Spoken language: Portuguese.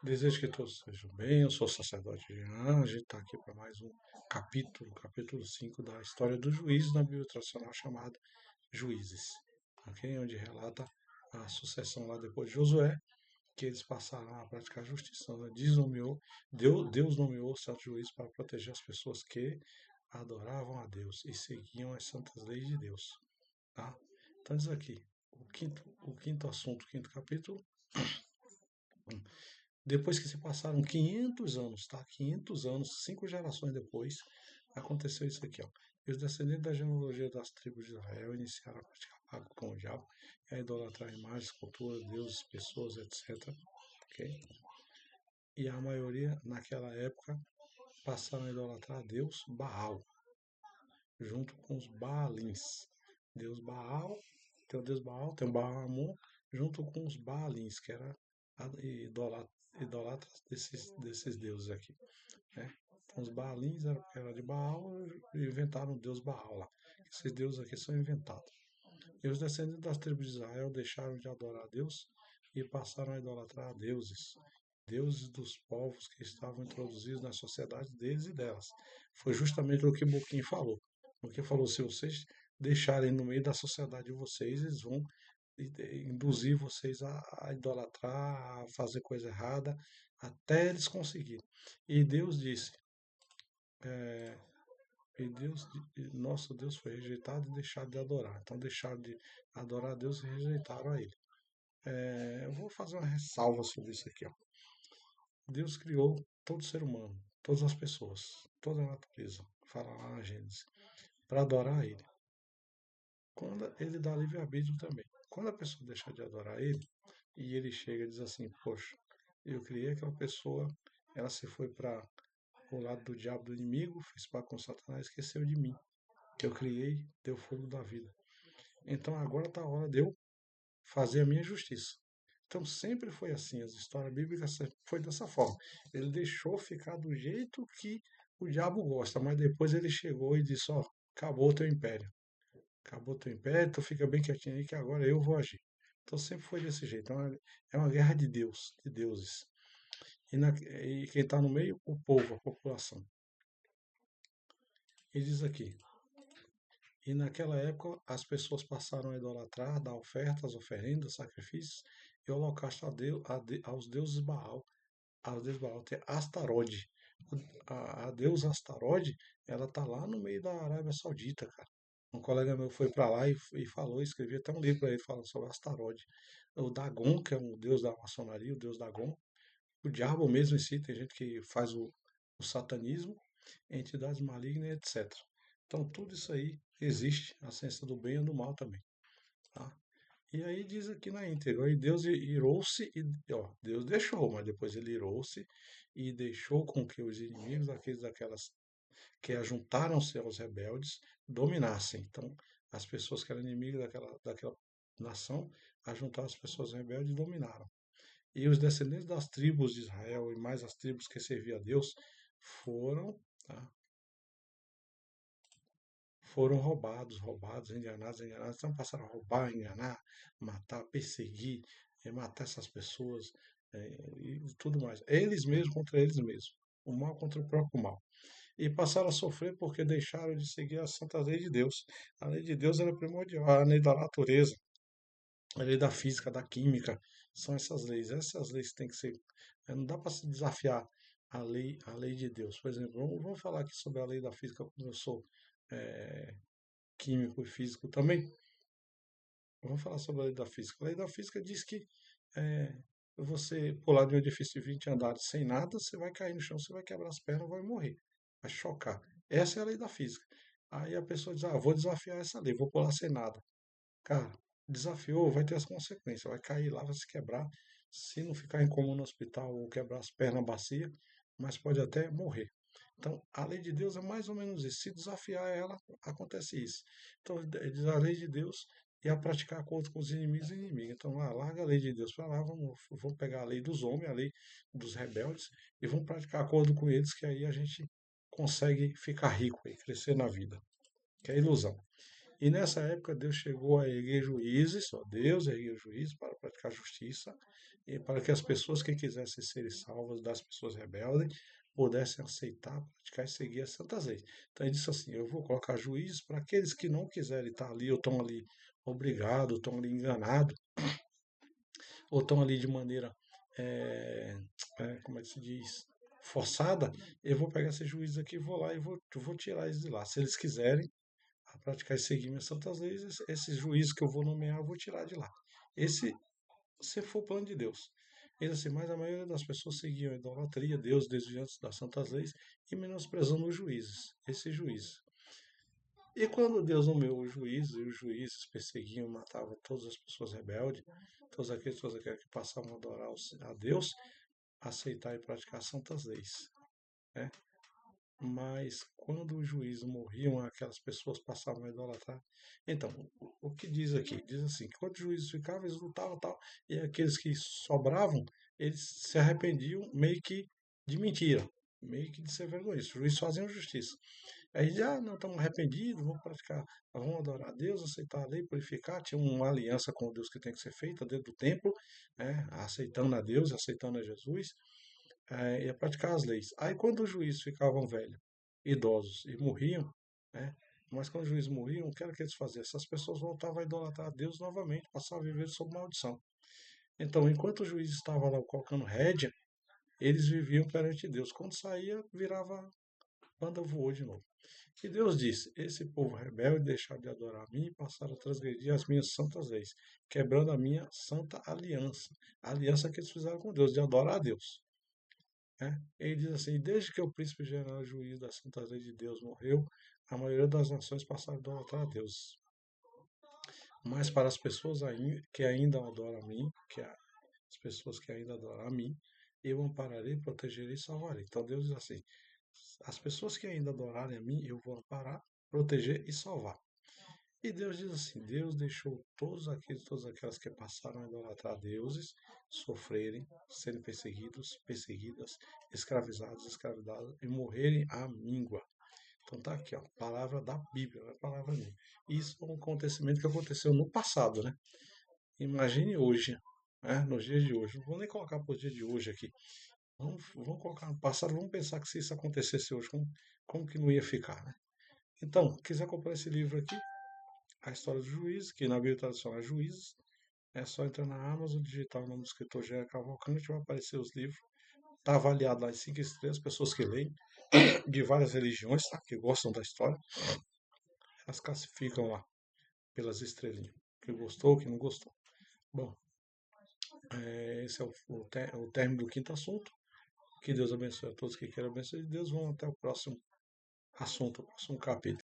Desejo que todos estejam bem. Eu sou o sacerdote Jean. A gente está aqui para mais um capítulo 5 da história dos juízes na Bíblia tradicional chamada Juízes, ok? Onde relata a sucessão lá depois de Josué, que eles passaram a praticar justiça. Então, Deus nomeou certos juízes para proteger as pessoas que adoravam a Deus e seguiam as santas leis de Deus, tá? Então diz aqui, o quinto assunto, o quinto capítulo. Depois que se passaram 500 anos, tá? 500 anos, 5 gerações depois, aconteceu isso aqui, ó. E os descendentes da genealogia das tribos de Israel iniciaram a praticar pacto com o diabo e a idolatrar imagens, culturas, deuses, pessoas, etc. Ok? E a maioria, naquela época, passaram a idolatrar a Deus Baal, junto com os Baalins. Deus Baal, tem o Deus Baal, tem o Baal Amon, junto com os Baalins, que era idolatras desses deuses aqui, né? Então, os Baalins era de Baal e inventaram o Deus Baal lá. Esses deuses aqui são inventados. E os descendentes das tribos de Israel deixaram de adorar a Deus e passaram a idolatrar a deuses, deuses dos povos que estavam introduzidos na sociedade deles e delas. Foi justamente o que Boquim falou. Porque falou, se vocês deixarem no meio da sociedade de vocês, eles vão induzir vocês a idolatrar, a fazer coisa errada, até eles conseguirem. E Deus disse, é, nosso Deus foi rejeitado e deixado de adorar. Então deixaram de adorar a Deus e rejeitaram a Ele. Eu vou fazer uma ressalva sobre isso aqui, ó. Deus criou todo ser humano, todas as pessoas, toda a natureza, fala lá na Gênesis, para adorar a Ele. Quando Ele dá livre-arbítrio também. Quando a pessoa deixa de adorar Ele, e Ele chega e diz assim, poxa, eu criei aquela pessoa, ela se foi para o lado do diabo, do inimigo, fez pacto com Satanás, esqueceu de mim, que eu criei, deu fogo da vida. Então agora está a hora de eu fazer a minha justiça. Então sempre foi assim, as histórias bíblicas sempre foi dessa forma. Ele deixou ficar do jeito que o diabo gosta, mas depois ele chegou e disse, ó, acabou o teu império. Acabou o teu império, tu fica bem quietinho aí que agora eu vou agir. Então sempre foi desse jeito. É uma guerra de Deus, de deuses. E quem está no meio, o povo, a população. E diz aqui, e naquela época as pessoas passaram a idolatrar, dar ofertas, oferendas, sacrifícios e holocausto aos deuses Baal. Aos deuses Baal tem Astarode. A deusa Astarode, ela tá lá no meio da Arábia Saudita, cara. Um colega meu foi para lá e falou, escrevia até um livro para ele falando sobre Astarode. O Dagon, que é um deus da maçonaria, o deus Dagon. O diabo mesmo em si, tem gente que faz o satanismo, entidades malignas, etc. Então tudo isso aí existe, a ciência do bem e do mal também. Tá? E aí diz aqui na íntegra, e Deus irou-se, ó, Deus deixou, mas depois ele irou-se e deixou com que os inimigos daquelas que ajuntaram-se aos rebeldes dominassem. Então, as pessoas que eram inimigas daquela nação, ajuntaram as pessoas rebeldes e dominaram. E os descendentes das tribos de Israel e mais as tribos que serviam a Deus foram, tá? Foram roubados, enganados. Então passaram a roubar, enganar, matar, perseguir, matar essas pessoas e tudo mais. Eles mesmos contra eles mesmos. O mal contra o próprio mal. E passaram a sofrer porque deixaram de seguir a santa lei de Deus. A lei de Deus era primordial, a lei da natureza, a lei da física, da química, são essas leis. Essas leis têm que ser. Não dá para se desafiar a lei de Deus. Por exemplo, vamos falar aqui sobre a lei da física, como eu sou é, químico e físico também. Vamos falar sobre a lei da física. A lei da física diz que é, você pular de um edifício de 20 andares sem nada, você vai cair no chão, você vai quebrar as pernas, vai morrer, vai chocar. Essa é a lei da física. Aí a pessoa diz, vou desafiar essa lei, vou pular sem nada. Cara, desafiou, vai ter as consequências, vai cair lá, vai se quebrar. Se não ficar em coma no hospital ou quebrar as pernas bacia, mas pode até morrer. Então, a lei de Deus é mais ou menos isso. Se desafiar ela, acontece isso. Então, diz a lei de Deus e a praticar acordo com os inimigos e inimigas. Então, larga a lei de Deus para lá, vamos pegar a lei dos homens, a lei dos rebeldes, e vamos praticar acordo com eles, que aí a gente consegue ficar rico e crescer na vida, que é ilusão. E nessa época Deus chegou a erguer juízes, só Deus ergueu juízes para praticar justiça e para que as pessoas que quisessem ser salvas das pessoas rebeldes pudessem aceitar, praticar e seguir as santas leis. Então ele disse assim: eu vou colocar juízes para aqueles que não quiserem estar ali, ou estão ali obrigados, ou estão ali enganados, ou estão ali de maneira, é, como é que se diz, forçada. Eu vou pegar esses juízes aqui, vou lá e vou tirar eles de lá. Se eles quiserem a praticar e seguir minhas santas leis, esses juízes que eu vou nomear, eu vou tirar de lá. Esse, se for o plano de Deus. Ele assim, mas a maioria das pessoas seguiam a idolatria, Deus desviando das santas leis e menosprezando os juízes, esses juízes. E quando Deus nomeou os juízes, e os juízes perseguiam e matavam todas as pessoas rebeldes, todos aqueles que passavam a adorar a Deus, aceitar e praticar santas leis. Né? Mas quando os juízes morriam, aquelas pessoas passavam a idolatrar. Então, o que diz aqui? Diz assim, que quando os juízes ficavam, eles lutavam tal, e aqueles que sobravam, eles se arrependiam meio que de mentira, meio que de ser vergonhoso. Os juízes faziam justiça. Aí já não estamos arrependidos, vamos praticar, vamos adorar a Deus, aceitar a lei, purificar. Tinha uma aliança com Deus que tem que ser feita dentro do templo, né? Aceitando a Deus, aceitando a Jesus, ia praticar as leis. Aí quando os juízes ficavam velhos, idosos e morriam, né? Mas quando os juízes morriam, o que era que eles faziam? Essas pessoas voltavam a idolatrar a Deus novamente, passavam a viver sob maldição. Então, enquanto o juiz estava lá colocando rédea, eles viviam perante Deus. Quando saía, virava banda voou de novo. E Deus disse: esse povo rebelde deixar de adorar a mim e passar a transgredir as minhas santas leis, quebrando a minha santa aliança. A aliança que eles fizeram com Deus, de adorar a Deus. Né? Ele diz assim: desde que o príncipe general juiz das santas leis de Deus morreu, a maioria das nações passaram a idolatrar a Deus. Mas para as pessoas que ainda adoram a mim, as pessoas que ainda adoram a mim, eu ampararei, protegerei e salvarei. Então Deus diz assim: as pessoas que ainda adorarem a mim, eu vou amparar, proteger e salvar. E Deus diz assim: Deus deixou todas aquelas que passaram a idolatrar deuses, sofrerem, serem perseguidos, perseguidas, escravizados, escravizadas e morrerem à míngua. Então tá aqui, ó, palavra da Bíblia, não é palavra minha. Isso é um acontecimento que aconteceu no passado, né? Imagine hoje, né? Nos dias de hoje. Não vou nem colocar para os dias de hoje aqui. Vamos colocar no passado, vamos pensar que se isso acontecesse hoje, como que não ia ficar, né? Então, quiser comprar esse livro aqui, A História dos Juízes, que na Bíblia tradicional é Juízes, é só entrar na Amazon, digitar o nome do escritor Gerard Cavalcante, vai aparecer os livros. Está avaliado lá em 5 estrelas, pessoas que leem, de várias religiões, tá? Que gostam da história, elas classificam lá pelas estrelinhas. Que gostou, que não gostou. Bom, esse é o término do quinto assunto. Que Deus abençoe a todos que queiram abençoe Deus. Vamos até o próximo assunto, o próximo capítulo.